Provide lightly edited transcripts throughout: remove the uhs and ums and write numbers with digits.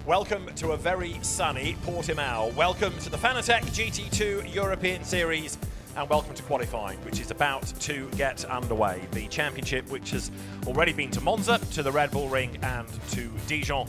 Welcome to a very sunny Portimão. Welcome to the Fanatec GT2 European Series, and welcome to qualifying, which is about to get underway. The championship, which has already been to Monza, to the Red Bull Ring and to Dijon,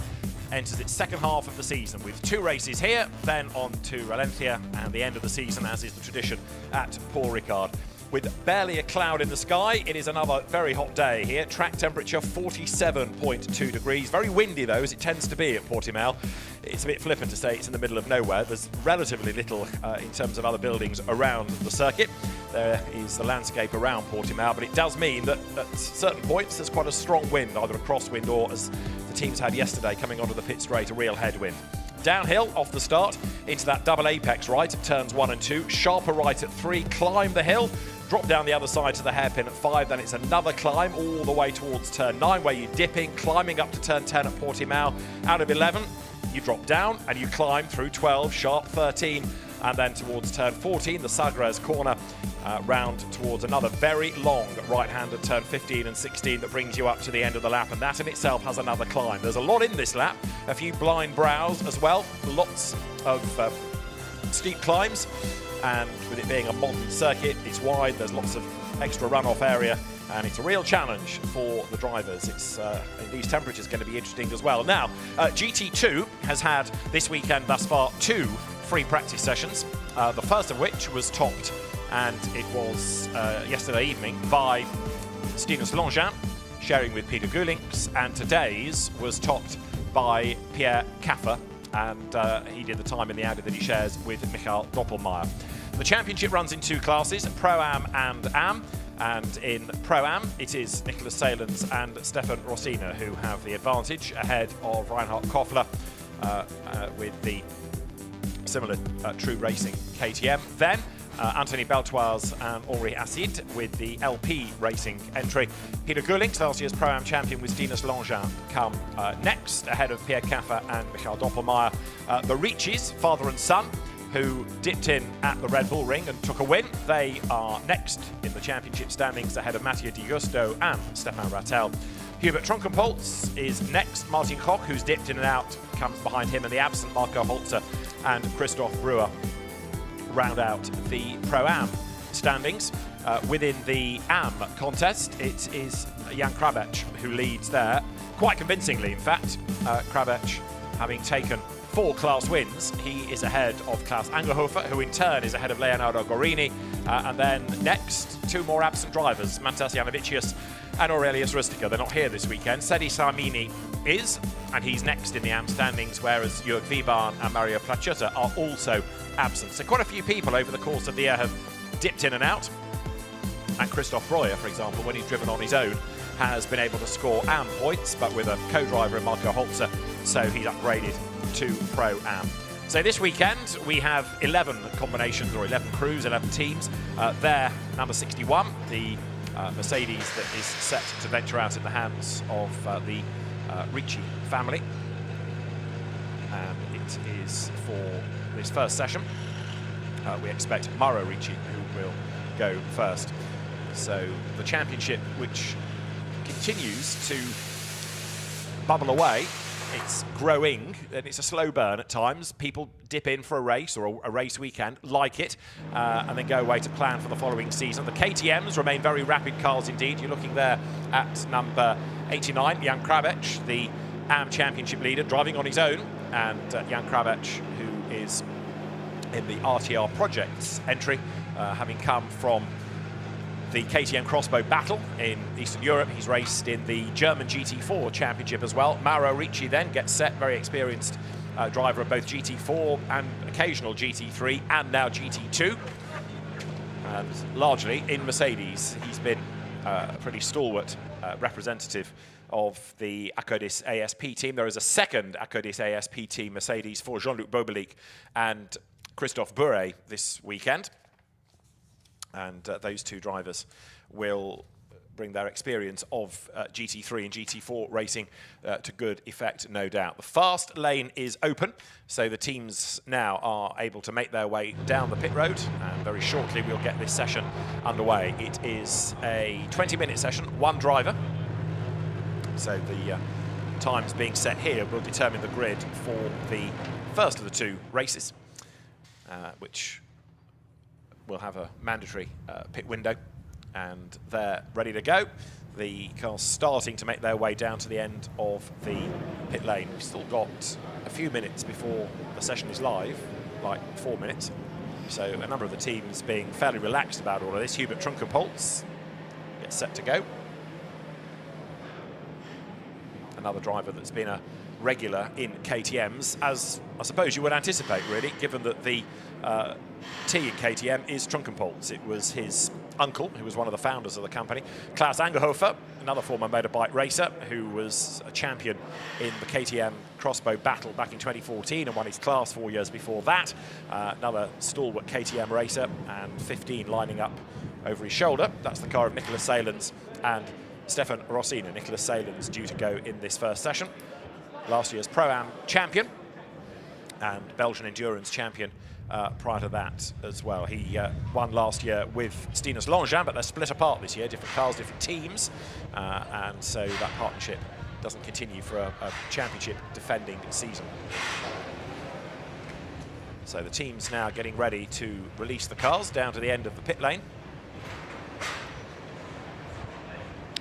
enters its second half of the season with 2 races here, then on to Valencia, and the end of the season, as is the tradition, at Paul Ricard. With barely a cloud in the sky, it is another very hot day here. Track temperature 47.2 degrees. Very windy though, as it tends to be at Portimão. It's a bit flippant to say it's in the middle of nowhere. There's relatively little in terms of other buildings around the circuit. There is the landscape around Portimão, but it does mean that at certain points there's quite a strong wind, either a crosswind or, as the teams had yesterday, coming onto the pit straight, a real headwind. Downhill off the start into that double apex right at turns 1 and 2, sharper right at 3, climb the hill, drop down the other side to the hairpin at 5, then it's another climb all the way towards turn 9 where you're dipping, climbing up to turn 10 at Portimão. Out of 11, you drop down and you climb through 12, sharp 13, and then towards turn 14, the Sagres corner, round towards another very long right-handed turn 15 and 16 that brings you up to the end of the lap, and that in itself has another climb. There's a lot in this lap, a few blind brows as well, lots of steep climbs, and with it being a modern circuit, it's wide, there's lots of extra runoff area, and it's a real challenge for the drivers. It's these temperatures going to be interesting as well. Now, GT2 has had this weekend thus far 2 free practice sessions, the first of which was topped, and it was yesterday evening by Stinus Longin, sharing with Peter Gulinks, and today's was topped by Pierre Caffer, and he did the time in the Audi that he shares with Michael Doppelmayr. The championship runs in 2 classes, Pro-Am and Am, and in Pro-Am it is Nicholas Salins and Stefan Rossina who have the advantage ahead of Reinhard Koffler with the similar True Racing KTM. Then Anthony Beltoise and Henri Acid with the LP Racing entry. Peter Gulinks, last year's Pro-Am champion with Stinus Longin, come next, ahead of Pierre Caffer and Michael Doppelmayr. The Ricci's, father and son, who dipped in at the Red Bull Ring and took a win. They are next in the championship standings, ahead of Mattia Di Giusto and Stefan Rattel. Hubert Trunkenpolz is next. Martin Koch, who's dipped in and out, comes behind him, and the absent Marco Holzer and Christoph Brewer round out the Pro-Am standings. Within the Am contest, it is Jan Krabec who leads there, quite convincingly in fact. Krabec having taken 4 class wins, he is ahead of Klaus Angerhofer, who in turn is ahead of Leonardo Gorini, and then next 2 more absent drivers, Mantas Janovicius and Aurelius Rustica. They're not here this weekend. Sedi Sarmini is, and he's next in the Am standings, whereas Jörg Wiebahn and Mario Placiutta are also absent. So quite a few people over the course of the year have dipped in and out, and Christoph Breuer, for example, when he's driven on his own, has been able to score Am points, but with a co-driver in Marco Holzer, so he's upgraded to Pro-Am. So this weekend we have 11 combinations, or 11 crews, 11 teams. There, number 61, the Mercedes that is set to venture out in the hands of the Ricci family. And it is for this first session. We expect Mauro Ricci, who will go first. So the championship, which continues to bubble away, it's growing, and it's a slow burn at times. People dip in for a race or a race weekend, like it, and then go away to plan for the following season. The KTMs remain very rapid cars indeed. You're looking there at number 89, Jan Krabec, the Am Championship leader, driving on his own, and Jan Krabec, who is in the RTR Projects entry, having come from the KTM Crossbow Battle in Eastern Europe. He's raced in the German GT4 Championship as well. Mauro Ricci then gets set, very experienced driver of both GT4 and occasional GT3 and now GT2. And largely in Mercedes, he's been a pretty stalwart representative of the Acodis ASP team. There is a second Acodis ASP team, Mercedes, for Jean-Luc Bobelic and Christophe Bure this weekend. And those 2 drivers will bring their experience of GT3 and GT4 racing to good effect, no doubt. The fast lane is open, so the teams now are able to make their way down the pit road, and very shortly we'll get this session underway. It is a 20-minute session, 1 driver. So the times being set here will determine the grid for the first of the two races, which will have a mandatory pit window, and they're ready to go. The cars starting to make their way down to the end of the pit lane. We've still got a few minutes before the session is live, like 4 minutes. So a number of the teams being fairly relaxed about all of this. Hubert Trunkenpolz gets set to go. Another driver that's been a regular in KTMs, as I suppose you would anticipate, really, given that the T in KTM is Trunkenpolz. It was his uncle, who was one of the founders of the company. Klaus Angerhofer, another former motorbike racer, who was a champion in the KTM crossbow battle back in 2014 and won his class 4 years before that. Another stalwart KTM racer, and 15 lining up over his shoulder. That's the car of Nicolas Seylens and Stefan Rossina. Nicolas Seylens due to go in this first session. Last year's Pro-Am champion and Belgian Endurance champion prior to that as well. He won last year with Stinus Longin, but they're split apart this year, different cars, different teams, and so that partnership doesn't continue for a championship defending season. So the team's now getting ready to release the cars down to the end of the pit lane,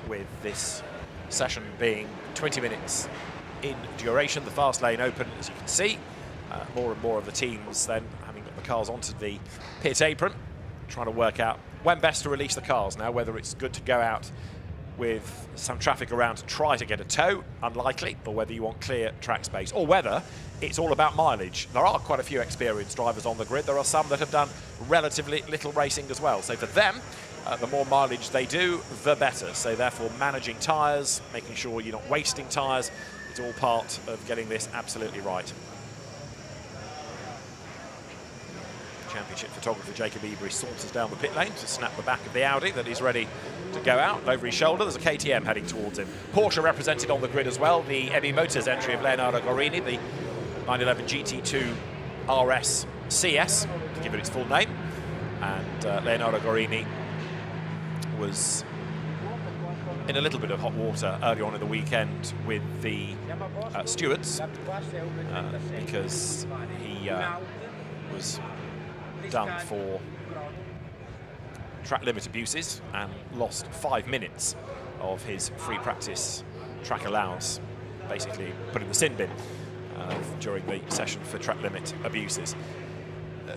with this session being 20 minutes in duration. The fast lane open, as you can see. More and more of the teams then having got the cars onto the pit apron, trying to work out when best to release the cars now, whether it's good to go out with some traffic around to try to get a tow, unlikely, or whether you want clear track space, or whether it's all about mileage. There are quite a few experienced drivers on the grid. There are some that have done relatively little racing as well. So for them, the more mileage they do, the better. So therefore, managing tyres, making sure you're not wasting tyres, it's all part of getting this absolutely right. Championship photographer Jacob Ebery saunters down the pit lane to snap the back of the Audi that is ready to go out. Over his shoulder, there's a KTM heading towards him. Porsche represented on the grid as well. The ME Motors entry of Leonardo Guarini, the 911 GT2 RS CS, to give it its full name. And Leonardo Guarini was in a little bit of hot water early on in the weekend with the stewards because he was done for track limit abuses and lost 5 minutes of his free practice track allowance, basically put in the sin bin during the session for track limit abuses.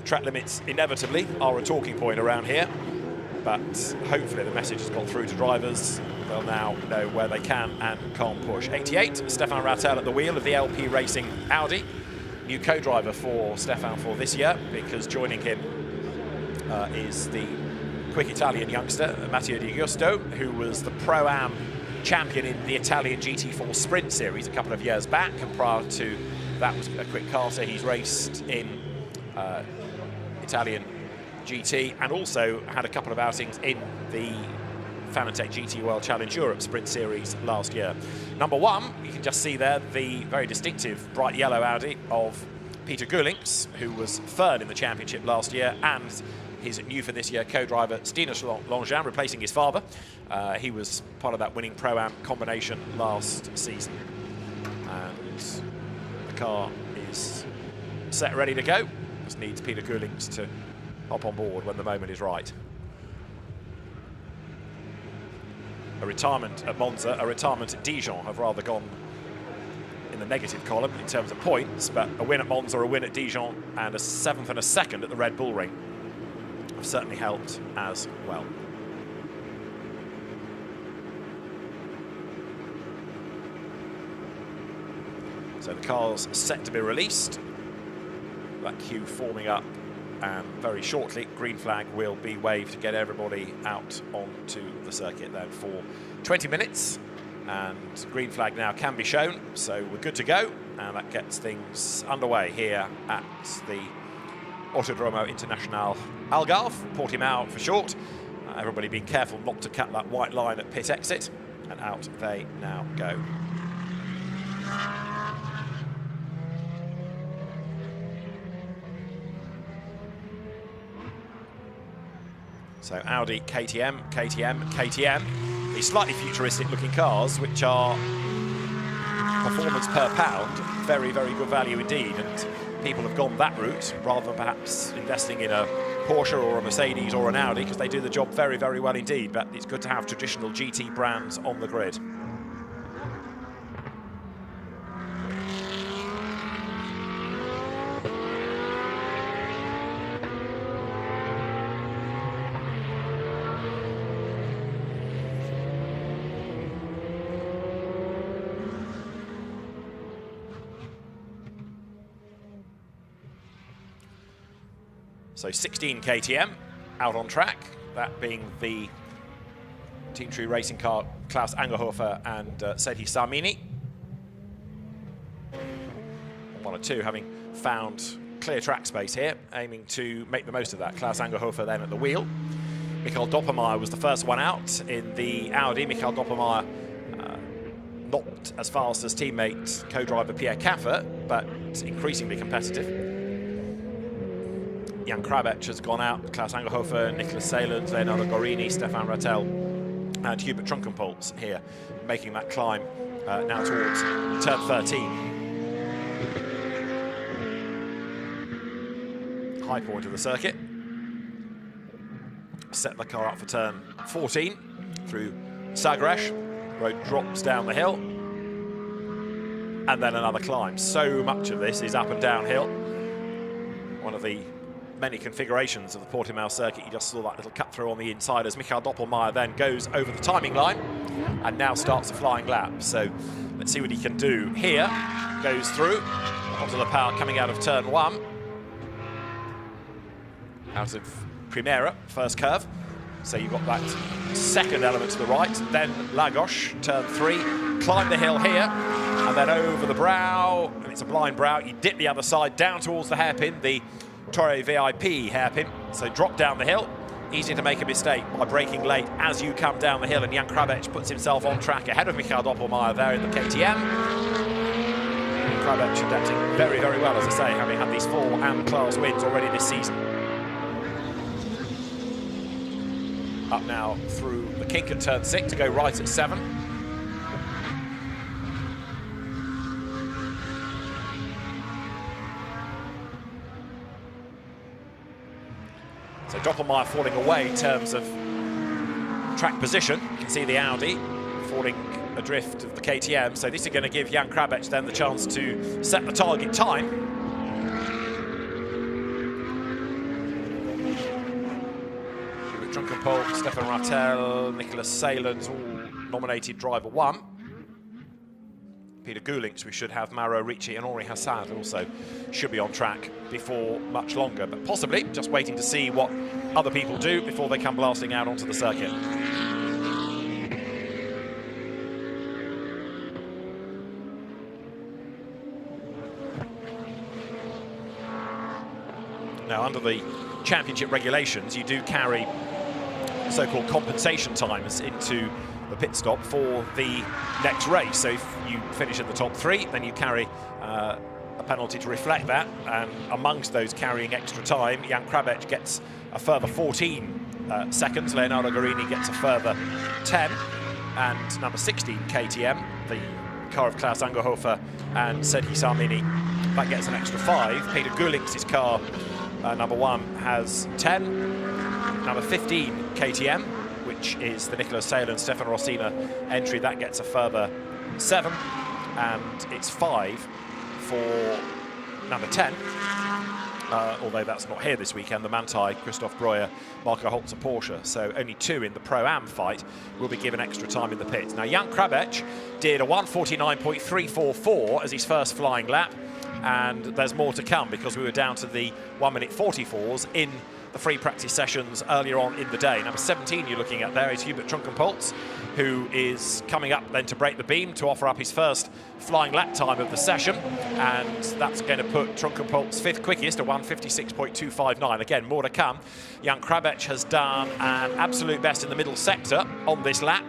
Track limits inevitably are a talking point around here, but hopefully the message has got through to drivers. They'll now know where they can and can't push. 88, Stefan Rattel at the wheel of the LP Racing Audi. New co-driver for Stefan for this year, because joining him is the quick Italian youngster, Matteo Di Giusto, who was the Pro-Am champion in the Italian GT4 Sprint Series a couple of years back, and prior to that was a quick karter. He's raced in Italian GT and also had a couple of outings in the Fanatec GT World Challenge Europe Sprint Series last year. Number one, you can just see there the very distinctive bright yellow Audi of Peter Gulinks, who was third in the championship last year, and his new for this year co-driver Stinus Longin, replacing his father. He was part of that winning Pro-Am combination last season. And the car is set, ready to go. Just needs Peter Gulinks to hop on board when the moment is right. A retirement at Monza, a retirement at Dijon have rather gone in the negative column in terms of points, but a win at Monza, a win at Dijon, and a 7th and a 2nd at the Red Bull Ring have certainly helped as well. So the car's set to be released. That queue forming up, and very shortly green flag will be waved to get everybody out onto the circuit then for 20 minutes, and green flag now can be shown, so we're good to go, and that gets things underway here at the Autodromo International Algarve, Portimão for short. Everybody being careful not to cut that white line at pit exit, and out they now go. So Audi, KTM, KTM, KTM. These slightly futuristic looking cars, which are performance per pound, very, very good value indeed. And people have gone that route rather than perhaps investing in a Porsche or a Mercedes or an Audi, because they do the job very, very well indeed. But it's good to have traditional GT brands on the grid. So 16 KTM out on track, that being the Team True Racing car, Klaus Angerhofer and Seti Samini. 1 or 2 having found clear track space here, aiming to make the most of that. Klaus Angerhofer then at the wheel. Michael Doppelmayr was the first one out in the Audi. Michael Doppelmayr not as fast as teammate co-driver Pierre Caffer, but increasingly competitive. Jan Krabec has gone out, Klaus Angerhofer, Nicholas Salens, Leonardo Gorini, Stefan Rattel and Hubert Trunkenpolz here, making that climb now towards turn 13. High point of the circuit. Set the car up for turn 14 through Sagres. Road drops down the hill. And then another climb. So much of this is up and downhill. One of the many configurations of the Portimão circuit. You just saw that little cut through on the inside as Michael Doppelmayr then goes over the timing line and now starts a flying lap. So let's see what he can do here. Goes through onto the power coming out of turn 1. Out of Primera, first curve. So you've got that second element to the right. Then Lagos, turn 3. Climb the hill here and then over the brow. And it's a blind brow. You dip the other side down towards the hairpin. The Torre VIP hairpin, so drop down the hill. Easy to make a mistake by braking late as you come down the hill, and Jan Krabec puts himself on track ahead of Michael Doppelmayr there in the KTM. Krabec adapting very, very well, as I say, having had these 4 AM class wins already this season. Up now through the kink at turn 6 to go right at 7. So Doppelmayr falling away in terms of track position. You can see the Audi falling adrift of the KTM. So this is going to give Jan Krabec then the chance to set the target time. Hubert Trunkenpolz, Stefan Rattel, Nicholas Salens, all nominated driver 1. Peter Gulinks, we should have Mauro Ricci and Henri Hassad also should be on track before much longer, but possibly just waiting to see what other people do before they come blasting out onto the circuit. Now, under the championship regulations, you do carry so-called compensation times into the pit stop for the next race. So if you finish in the top 3, then you carry a penalty to reflect that. And amongst those carrying extra time, Jan Krabec gets a further 14 seconds. Leonardo Gorini gets a further 10. And number 16, KTM, the car of Klaus Angerhofer and Seti Samini, that gets an extra 5. Peter Gulinks' car, number 1, has 10. Number 15, KTM, which is the Nicolas Salens, Stefan Rossina entry, that gets a further 7, and it's 5 for number 10, although that's not here this weekend, the Manthey, Christoph Breuer, Marco Holzer Porsche, so only 2 in the Pro-Am fight will be given extra time in the pits. Now, Jan Krabec did a 1:49.344 as his first flying lap, and there's more to come because we were down to the 1:40 44s in the free practice sessions earlier on in the day. Number 17 you're looking at there is Hubert Trunkenpolz, who is coming up then to break the beam to offer up his first flying lap time of the session, and that's going to put Trunkenpolz 5th quickest, a 1:56.259. Again, more to come. Jan Krabec has done an absolute best in the middle sector on this lap,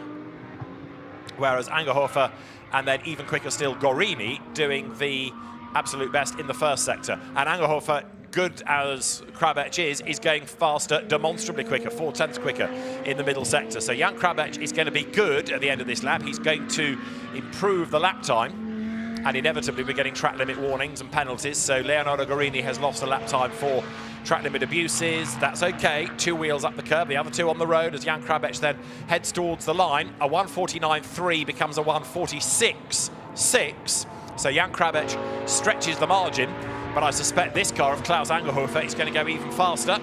whereas Angerhofer and then even quicker still Gorini doing the absolute best in the first sector. And Angerhofer, good as Krabec is going faster, demonstrably quicker, 4/10 quicker in the middle sector. So Jan Krabec is going to be good at the end of this lap. He's going to improve the lap time And inevitably we're getting track limit warnings and penalties, so Leonardo Guarini has lost a lap time for track limit abuses. That's okay, 2 wheels up the curb, the other 2 on the road as Jan Krabec then heads towards the line. A 1:49.3 becomes a 1:46.6, so Jan Krabec stretches the margin, but I suspect this car of Klaus Angerhofer is going to go even faster.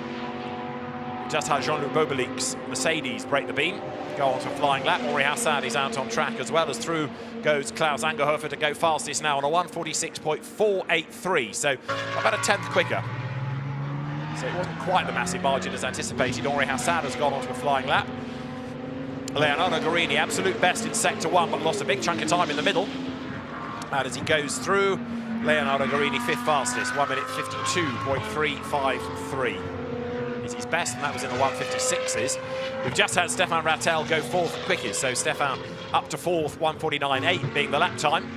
Just had Jean-Luc Bobelic's Mercedes break the beam, go on to a flying lap. Henri Hassad is out on track as well, as through goes Klaus Angerhofer to go fastest now on a 1:46.483, so about a tenth quicker. So it wasn't quite the massive margin as anticipated. Henri Hassad has gone on to a flying lap. Leonardo Guarini, absolute best in sector 1, but lost a big chunk of time in the middle. And as he goes through, Leonardo Guarini 5th fastest, 1:52.353. Is his best, and that was in the 1:56s. We've just had Stefan Rattel go 4th quickest, so Stefan up to 4th, 1:49.8 being the lap time.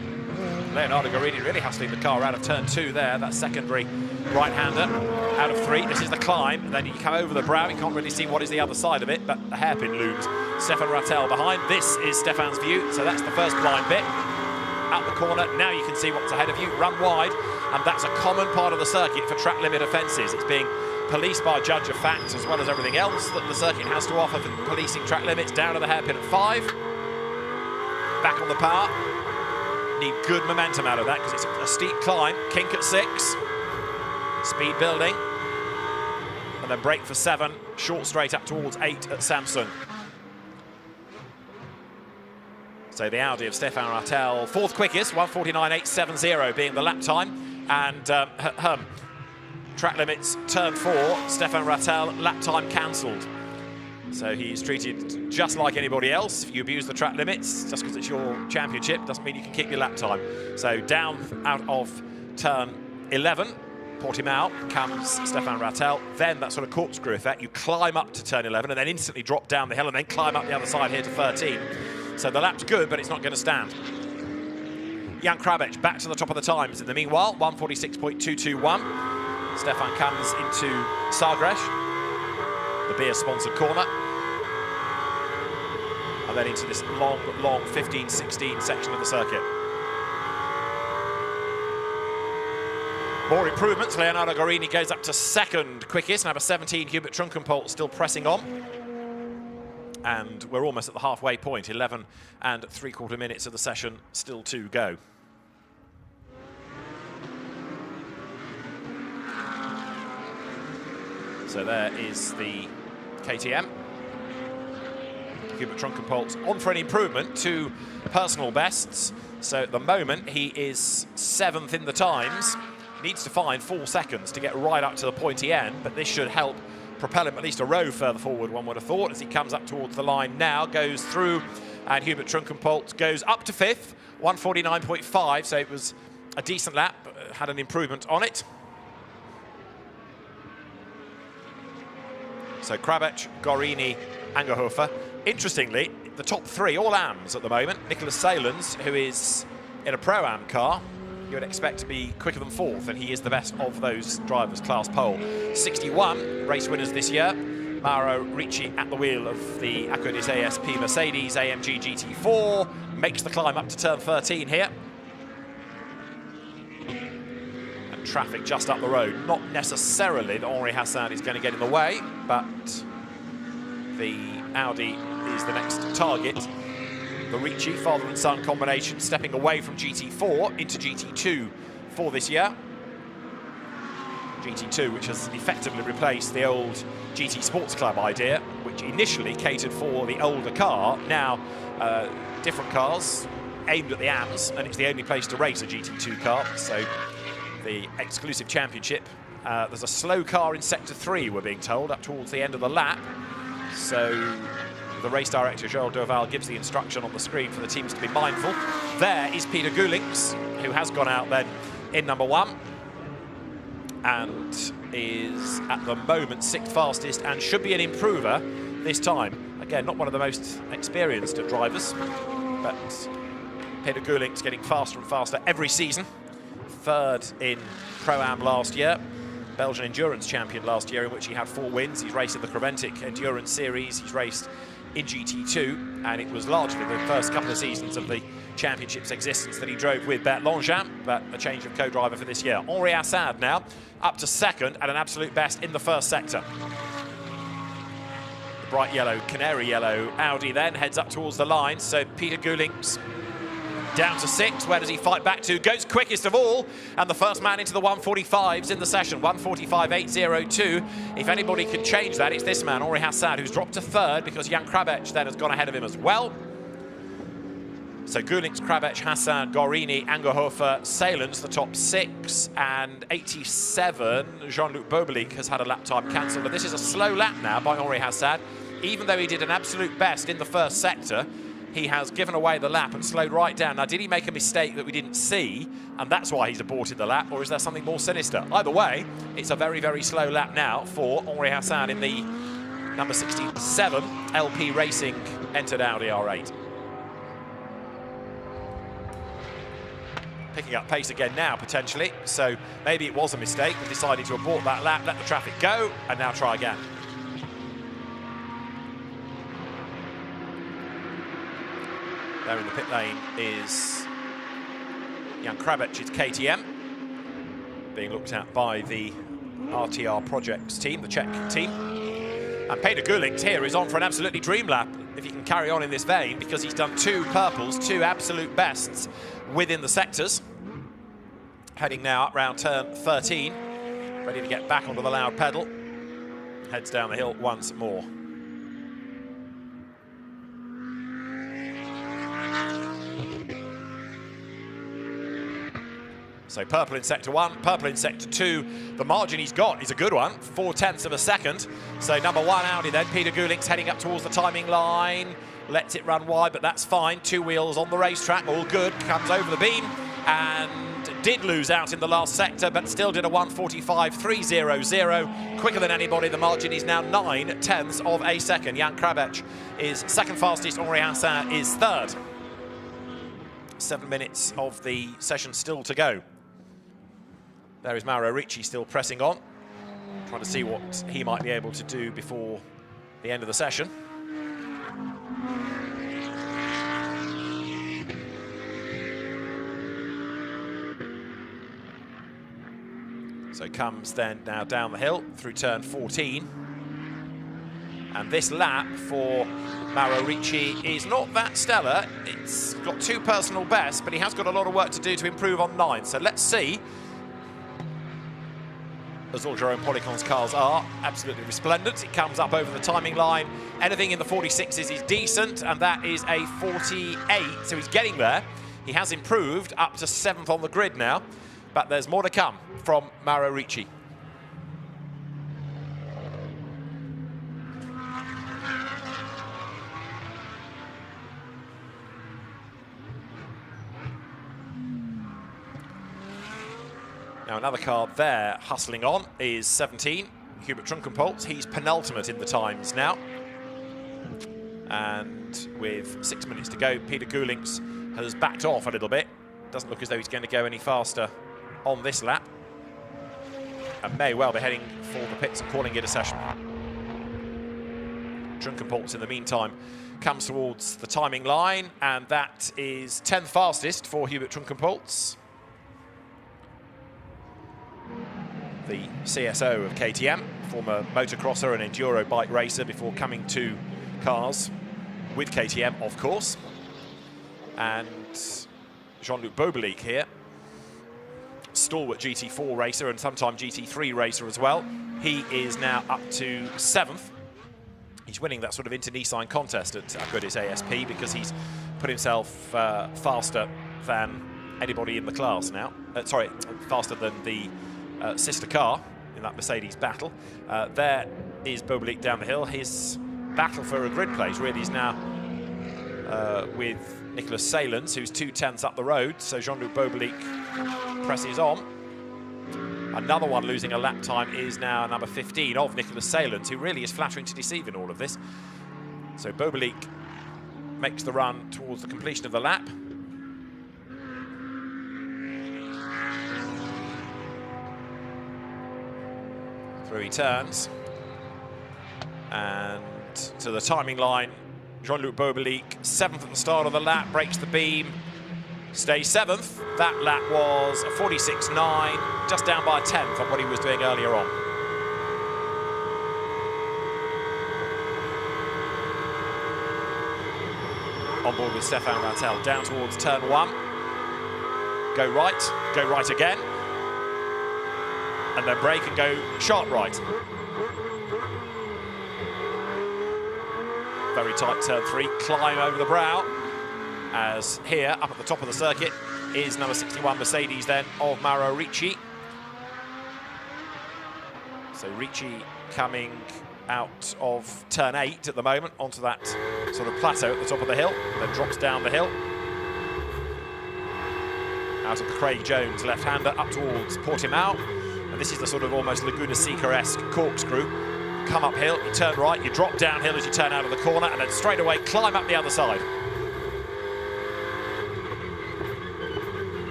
Leonardo Guarini really hustling the car out of turn 2 there, that secondary right-hander out of 3. This is the climb, and then you come over the brow, you can't really see what is the other side of it, but the hairpin looms. Stefan Rattel behind. This is Stefan's view, so that's the first blind bit. Out the corner, now you can see what's ahead of you, run wide, and that's a common part of the circuit for track limit offences. It's being policed by a judge of facts as well as everything else that the circuit has to offer for policing track limits. Down to the hairpin at 5. Back on the power. Need good momentum out of that because it's a steep climb. Kink at 6. Speed building. And then brake for 7. Short straight up towards 8 at Samsung. So the Audi of Stefan Rattel, 4th quickest, 1:49.870 being the lap time. And track limits, turn 4, Stefan Rattel, lap time cancelled. So he's treated just like anybody else. If you abuse the track limits, just because it's your championship, doesn't mean you can keep your lap time. So down out of turn 11, Portimão, comes Stefan Rattel. Then that sort of corkscrew effect, you climb up to turn 11 and then instantly drop down the hill and then climb up the other side here to 13. So the lap's good, but it's not going to stand. Jan Krabec back to the top of the times in the meanwhile, 1:46.221. Stefan comes into Sagres, the beer-sponsored corner, and then into this long 15-16 section of the circuit. More improvements. Leonardo Guarini goes up to 2nd quickest, number 17, Hubert Trunkenpolt still pressing on. And we're almost at the halfway point, 11 3/4 minutes of the session still to go. So there is the KTM. Hubert Trunkenpolt on for an improvement, 2 personal bests. So at the moment he is 7th in the times. Needs to find 4 seconds to get right up to the pointy end, but this should help propel him at least a row further forward, one would have thought, as he comes up towards the line now, goes through, and Hubert Trunkenpolt goes up to 5th, 1:49.5, so it was a decent lap, had an improvement on it. So Krabec, Guarini, Angerhofer. Interestingly, the top 3, all AMs at the moment. Nicholas Salens, who is in a Pro-Am car, you would expect to be quicker than 4th, and he is the best of those drivers, class pole. 61 race winners this year. Mauro Ricci at the wheel of the Acudis ASP Mercedes AMG GT4, makes the climb up to turn 13 here. And traffic just up the road. Not necessarily that Henri Hassad is going to get in the way, but the Audi is the next target. The Ricci father and son combination stepping away from GT4 into GT2 for this year. GT2, which has effectively replaced the old GT Sports Club idea, which initially catered for the older car. Now, different cars aimed at the AMs, and it's the only place to race a GT2 car. So the exclusive championship. There's a slow car in sector 3, we're being told, up towards the end of the lap. So the race director, Joël Durval, gives the instruction on the screen for the teams to be mindful. There is Peter Gulings, who has gone out then in number 1 and is at the moment 6th fastest and should be an improver this time. Again, not one of the most experienced drivers, but Peter Gulings getting faster and faster every season. 3rd in Pro-Am last year. Belgian endurance champion last year, in which he had 4 wins. He's raced in the Creventic Endurance Series. He's raced in GT2, and it was largely the first couple of seasons of the Championship's existence that he drove with Bert Longchamp, but a change of co-driver for this year. Henri Assad now up to second at an absolute best in the first sector. The bright yellow, canary yellow Audi then heads up towards the line, so Peter Gulink's down to 6. Where does he fight back to? Goes quickest of all, and the first man into the 145s in the session, 145.802. If anybody can change that, it's this man, Henri Assad, who's dropped to 3rd because Jan Krabec then has gone ahead of him as well. So Gulink's, Krabec, Hassan, Gorini, Angerhofer, Salens, the top 6, and 87, Jean-Luc Bobelic has had a lap time cancelled. But this is a slow lap now by Henri Assad. Even though he did an absolute best in the first sector, he has given away the lap and slowed right down. Now, did he make a mistake that we didn't see, and that's why he's aborted the lap, or is there something more sinister? Either way, it's a very, very slow lap now for Henri Assad in the number 67 LP Racing entered Audi R8. Picking up pace again now, potentially. So maybe it was a mistake. We decided to abort that lap, let the traffic go, and now try again. There in the pit lane is Jan Krabec's KTM, being looked at by the RTR Projects team, the Czech team. And Peter Gulink's here is on for an absolutely dream lap, if he can carry on in this vein, because he's done 2 purples, 2 absolute bests within the sectors. Heading now up round turn 13, ready to get back onto the loud pedal. Heads down the hill once more. So purple in sector 1, purple in sector 2. The margin he's got is a good one, 0.4 of a second. So number 1 Audi then, Peter Gulink's heading up towards the timing line. Lets it run wide, but that's fine. 2 wheels on the racetrack, all good. Comes over the beam and did lose out in the last sector, but still did a 1:45.300. Quicker than anybody. The margin is now 0.9 of a second. Jan Krabec is second fastest. Henri Assad is 3rd. 7 minutes of the session still to go. There is Mauro Ricci still pressing on, trying to see what he might be able to do before the end of the session. So comes then now down the hill through turn 14. And this lap for Mauro Ricci is not that stellar. It's got 2 personal bests, but he has got a lot of work to do to improve on 9. So let's see. As all Jerome Policon's cars are, absolutely resplendent. It comes up over the timing line. Anything in the 46s is decent, and that is a 48. So he's getting there. He has improved up to 7th on the grid now, but there's more to come from Mauro Ricci. Now another car there hustling on is 17, Hubert Trunkenpolz. He's penultimate in the times now. And with 6 minutes to go, Peter Gulink's has backed off a little bit. Doesn't look as though he's going to go any faster on this lap. And may well be heading for the pits and calling it a session. Trunkenpolz, in the meantime, comes towards the timing line, and that is 10th fastest for Hubert Trunkenpolz. The CSO of KTM, former motocrosser and enduro bike racer before coming to cars with KTM, of course. And Jean-Luc Bobelic here, stalwart GT4 racer and sometime GT3 racer as well. He is now up to 7th. He's winning that sort of inter-Nissan contest at Agudis ASP because he's put himself faster than anybody in the class now. Sorry, faster than the sister car in that Mercedes battle. There is Bobelic down the hill. His battle for a grid place really is now with Nicolas Salens, who's 2/10 up the road. So Jean-Luc Bobelic presses on. Another one losing a lap time is now number 15 of Nicolas Salens, who really is flattering to deceive in all of this. So Bobelic makes the run towards the completion of the lap. Through he turns, and to the timing line, Jean-Luc Bobelic, 7th at the start of the lap, breaks the beam, Stays 7th. That lap was a 46.9, just down by a 10th on what he was doing earlier on. On board with Stefan Rattel, down towards turn 1. Go right again. And then brake and go sharp right. Very tight turn 3, climb over the brow. As here, up at the top of the circuit, is number 61 Mercedes then of Mauro Ricci. So Ricci coming out of turn 8 at the moment, onto that sort of plateau at the top of the hill, then drops down the hill. Out of the Craig Jones left-hander up towards Portimão. And this is the sort of almost Laguna Seca-esque corkscrew. Come uphill, you turn right, you drop downhill as you turn out of the corner, and then straight away climb up the other side.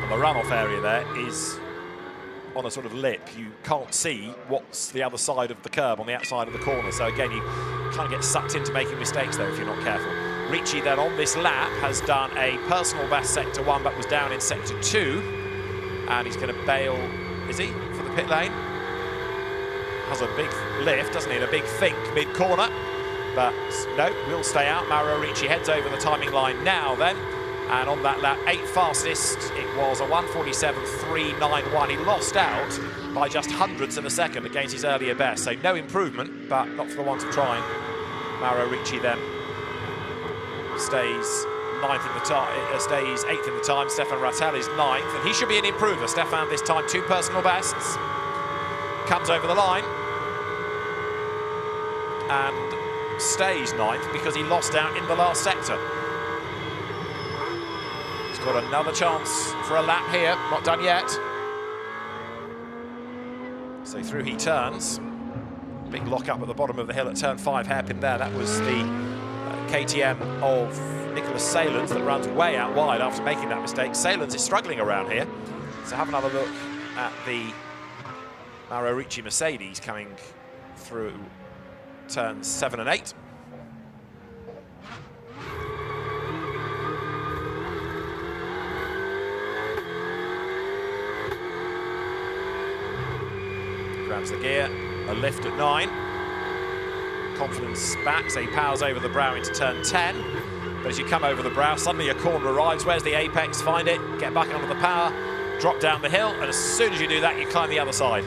The runoff area there is on a sort of lip. You can't see what's the other side of the curb on the outside of the corner. So again, you kind of get sucked into making mistakes there if you're not careful. Ricci then on this lap has done a personal best sector 1, but was down in sector 2. And he's going to bail, is he, for the pit lane? Has a big lift, doesn't he, and a big think mid-corner. But no, we'll stay out. Mauro Ricci heads over the timing line now then. And on that lap, 8th fastest, it was a 1:47.391. He lost out by just hundredths of a second against his earlier best. So no improvement, but not for the want of trying. Mauro Ricci then stays 9th in the time, stays 8th in the time. Stefan Rattel is 9th, and he should be an improver. Stefan this time 2 personal bests. Comes over the line and stays 9th because he lost out in the last sector. Got another chance for a lap here, not done yet. So through he turns. Big lock up at the bottom of the hill at turn 5, hairpin there. That was the KTM of Nicholas Salens that runs way out wide after making that mistake. Salens is struggling around here. So have another look at the Mauro Ricci Mercedes coming through turns 7 and 8. Grabs the gear, a lift at 9. Confidence back, so he powers over the brow into turn 10. But as you come over the brow, suddenly a corner arrives. Where's the apex? Find it, get back under the power, drop down the hill, and as soon as you do that, you climb the other side.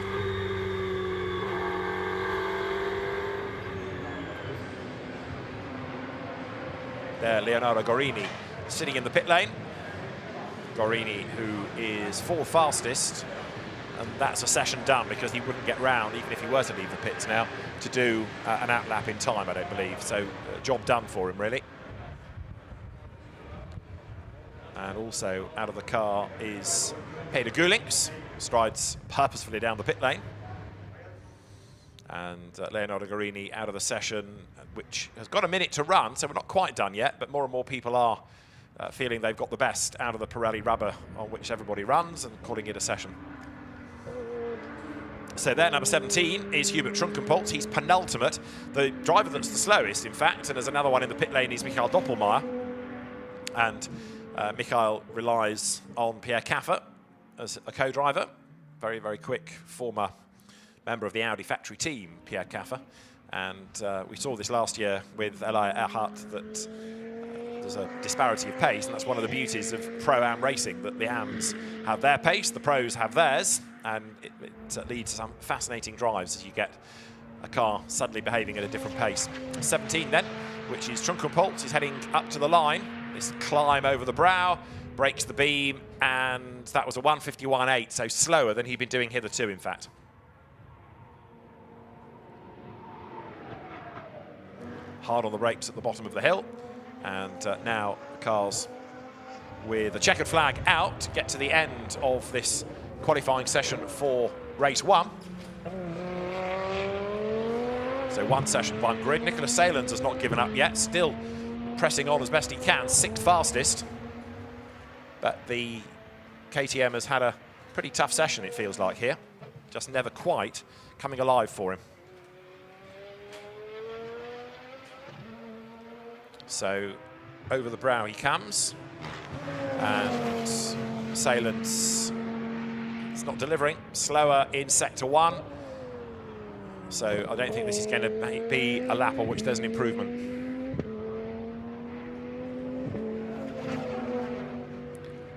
There, Leonardo Gorini sitting in the pit lane. Gorini, who is 4th fastest. And that's a session done because he wouldn't get round, even if he were to leave the pits now, to do an outlap in time, I don't believe. So, job done for him, really. And also out of the car is Peder Gulings, strides purposefully down the pit lane. And Leonardo Gorini out of the session, which has got a minute to run, so we're not quite done yet, but more and more people are feeling they've got the best out of the Pirelli rubber on which everybody runs and calling it a session. So there, number 17 is Hubert Trunkenpolz. He's penultimate. The driver that's the slowest, in fact, and there's another one in the pit lane, is Michael Doppelmayr. And Michael relies on Pierre Caffer as a co-driver. Very, very quick former member of the Audi factory team, Pierre Caffer. And we saw this last year with Elia Earhart that there's a disparity of pace, and that's one of the beauties of Pro-Am racing, that the AMs have their pace, the pros have theirs, and it leads to some fascinating drives as you get a car suddenly behaving at a different pace. 17 then, which is Trunkenpolz. He's heading up to the line. This climb over the brow, breaks the beam, and that was a 1:51.8, so slower than he'd been doing hitherto, in fact. Hard on the brakes at the bottom of the hill. And now the cars with a checkered flag out get to the end of this qualifying session for race 1. So 1 session, 1 grid. Nicholas Salens has not given up yet, still pressing on as best he can, 6th fastest. But the KTM has had a pretty tough session, it feels like here. Just never quite coming alive for him. So over the brow he comes. And Salen's is not delivering. Slower in sector 1. So I don't think this is going to be a lap on which there's an improvement.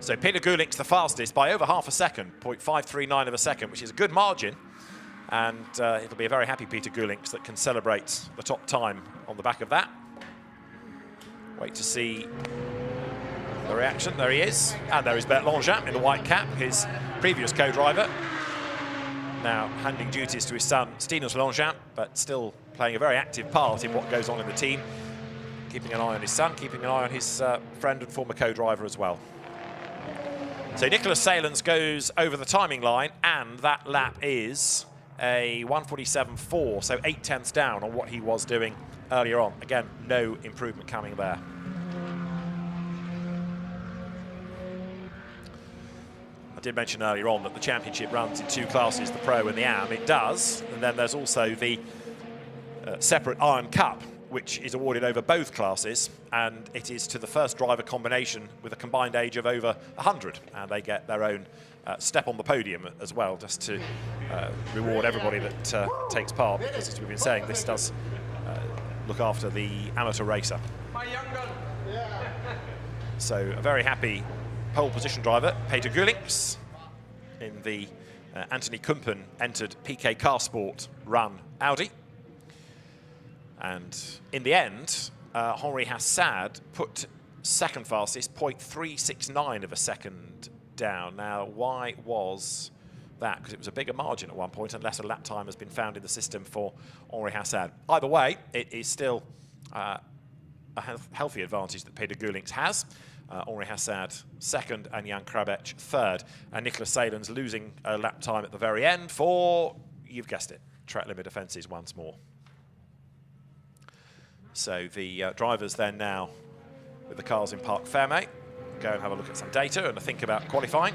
So Peter Gulink's the fastest by over half a second, 0.539 of a second, which is a good margin. And it'll be a very happy Peter Gulink's that can celebrate the top time on the back of that. Wait to see the reaction. There he is. And there is Bert Langevin in the white cap, his previous co-driver. Now handing duties to his son, Stinus Langevin, but still playing a very active part in what goes on in the team. Keeping an eye on his son, keeping an eye on his friend and former co-driver as well. So Nicholas Salens goes over the timing line, and that lap is a 1:47.4, so 0.8 down on what he was doing earlier on. Again, no improvement coming there. I did mention earlier on that the championship runs in 2 classes, the Pro and the Am. It does, and then there's also the separate Iron Cup, which is awarded over both classes, and it is to the first driver combination with a combined age of over 100, and they get their own step on the podium as well, just to reward everybody that takes part, because as we've been saying, this does look after the amateur racer. So a very happy pole position driver, Peter Gulink's, in the Anthony Kumpen entered PK Car Sport run Audi. And in the end, Henri Hassad put second fastest, 0.369 of a second down. Now, why was that? Because it was a bigger margin at one point, unless a lap time has been found in the system for Henri Hassad. Either way, it is still a healthy advantage that Peter Gulink's has. Henri Hassad second and Jan Krabec third. And Nicholas Salens losing a lap time at the very end for, you've guessed it, track limit offences once more. So the drivers then now, with the cars in Parc Fermé, go and have a look at some data and think about qualifying.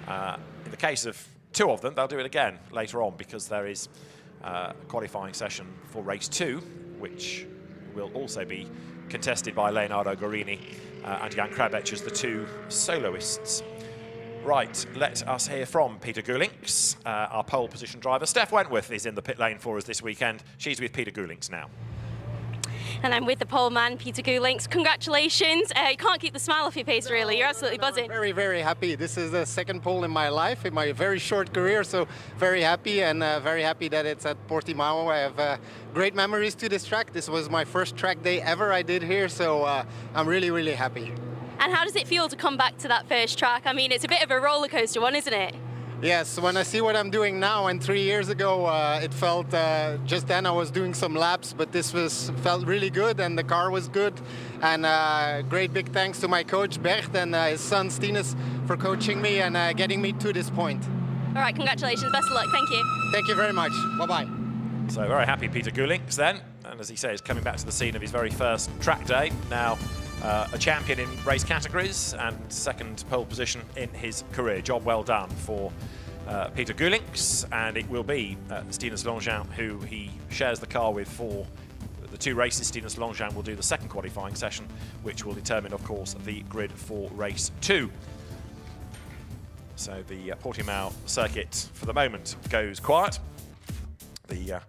In the case of 2 of them, they'll do it again later on, because there is a qualifying session for race 2, which will also be contested by Leonardo Guarini and Jan Krabec as the 2 soloists. Right, let us hear from Peter Gulink's, our pole position driver. Steph Wentworth is in the pit lane for us this weekend. She's with Peter Gulink's now. And I'm with the pole man, Peter Gulink's. Congratulations. You can't keep the smile off your face, really. You're absolutely buzzing. Very, very happy. This is the second pole in my life, in my very short career, so very happy, and very happy that it's at Portimão. I have great memories to this track. This was my first track day ever I did here, so I'm really, really happy. And how does it feel to come back to that first track? I mean, it's a bit of a roller coaster one, isn't it? Yes, when I see what I'm doing now, and 3 years ago, it felt, just then I was doing some laps, but this felt really good, and the car was good. And great big thanks to my coach, Bert, and his son, Stinus, for coaching me and getting me to this point. All right, congratulations, best of luck, thank you. Thank you very much, bye-bye. So very happy Peter Gulink's then, and as he says, coming back to the scene of his very first track day. Now, a champion in race categories and second pole position in his career. Job well done for Peter Gulink's, and it will be Stinus Langevin who he shares the car with for the 2 races. Stinus Langevin will do the second qualifying session, which will determine, of course, the grid for race 2. So the Portimão circuit, for the moment, goes quiet. The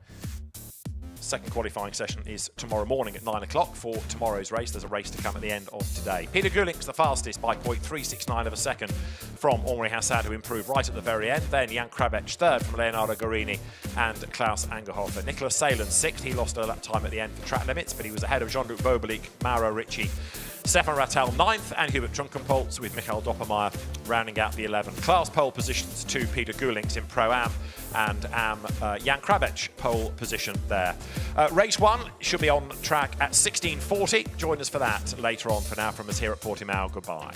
second qualifying session is tomorrow morning at 9 o'clock for tomorrow's race. There's a race to come at the end of today. Peter Gulink's the fastest by 0.369 of a second from Henri Hassad, who improved right at the very end. Then Jan Krabec third from Leonardo Guarini and Klaus Angerhofer. Nicholas Salens sixth. He lost a lap time at the end for track limits, but he was ahead of Jean-Luc Bobelik, Mauro Ricci, Stefan Rattal 9th, and Hubert Trunkenpolz, with Michael Doppermeier rounding out the 11. Class pole positions to Peter Gulink's in Pro-Am, and Jan Krabec pole position there. Race 1 should be on track at 16:40. Join us for that later on. For now, from us here at Portimão, goodbye.